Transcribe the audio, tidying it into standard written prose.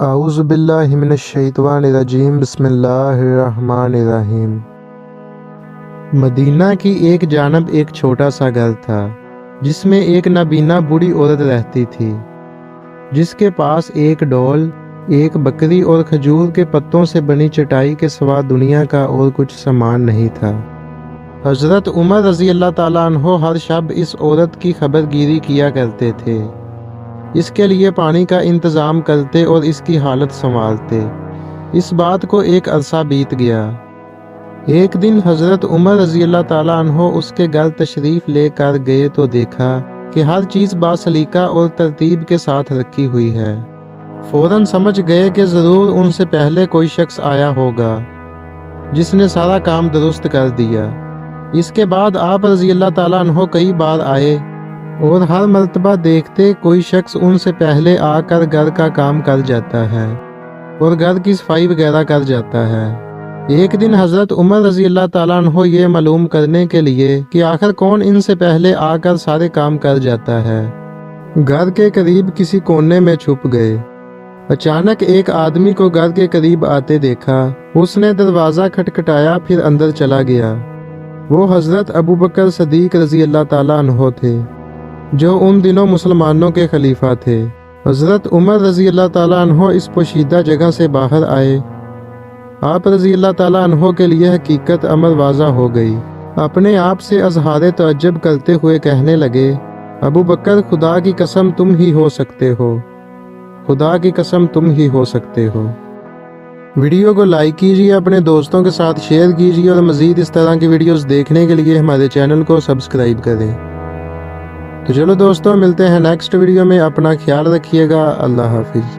اعوذ باللہ من الشیطان الرجیم بسم اللہ الرحمن الرحیم۔ مدینہ کی ایک جانب ایک چھوٹا سا گھر تھا جس میں ایک نابینا بوڑھی عورت رہتی تھی، جس کے پاس ایک ڈول، ایک بکری اور کھجور کے پتوں سے بنی چٹائی کے سوا دنیا کا اور کچھ سامان نہیں تھا۔ حضرت عمر رضی اللہ تعالیٰ عنہ ہر شب اس عورت کی خبر گیری کیا کرتے تھے، اس کے لیے پانی کا انتظام کرتے اور اس کی حالت سنبھالتے۔ اس بات کو ایک عرصہ بیت گیا۔ ایک دن حضرت عمر رضی اللہ تعالیٰ عنہ اس کے گھر تشریف لے کر گئے تو دیکھا کہ ہر چیز باسلیقہ اور ترتیب کے ساتھ رکھی ہوئی ہے۔ فوراً سمجھ گئے کہ ضرور ان سے پہلے کوئی شخص آیا ہوگا جس نے سارا کام درست کر دیا۔ اس کے بعد آپ رضی اللہ تعالیٰ عنہ کئی بار آئے اور ہر مرتبہ دیکھتے کوئی شخص ان سے پہلے آ کر گھر کا کام کر جاتا ہے اور گھر کی صفائی وغیرہ کر جاتا ہے۔ ایک دن حضرت عمر رضی اللہ تعالیٰ عنہ یہ معلوم کرنے کے لیے کہ آخر کون ان سے پہلے آ کر سارے کام کر جاتا ہے، گھر کے قریب کسی کونے میں چھپ گئے۔ اچانک ایک آدمی کو گھر کے قریب آتے دیکھا۔ اس نے دروازہ کھٹکھٹایا، پھر اندر چلا گیا۔ وہ حضرت ابوبکر صدیق رضی اللہ تعالیٰ عنہ تھے جو ان دنوں مسلمانوں کے خلیفہ تھے۔ حضرت عمر رضی اللہ تعالیٰ عنہ اس پوشیدہ جگہ سے باہر آئے۔ آپ رضی اللہ تعالیٰ عنہ کے لیے حقیقت امر واضح ہو گئی۔ اپنے آپ سے اظہار تعجب کرتے ہوئے کہنے لگے، ابو بکر، خدا کی قسم تم ہی ہو سکتے ہو، خدا کی قسم تم ہی ہو سکتے ہو۔ ویڈیو کو لائک کیجیے، اپنے دوستوں کے ساتھ شیئر کیجیے اور مزید اس طرح کی ویڈیوز دیکھنے کے لیے ہمارے چینل کو سبسکرائب کریں۔ تو چلو دوستوں، ملتے ہیں نیکسٹ ویڈیو میں۔ اپنا خیال رکھیے گا۔ اللہ حافظ۔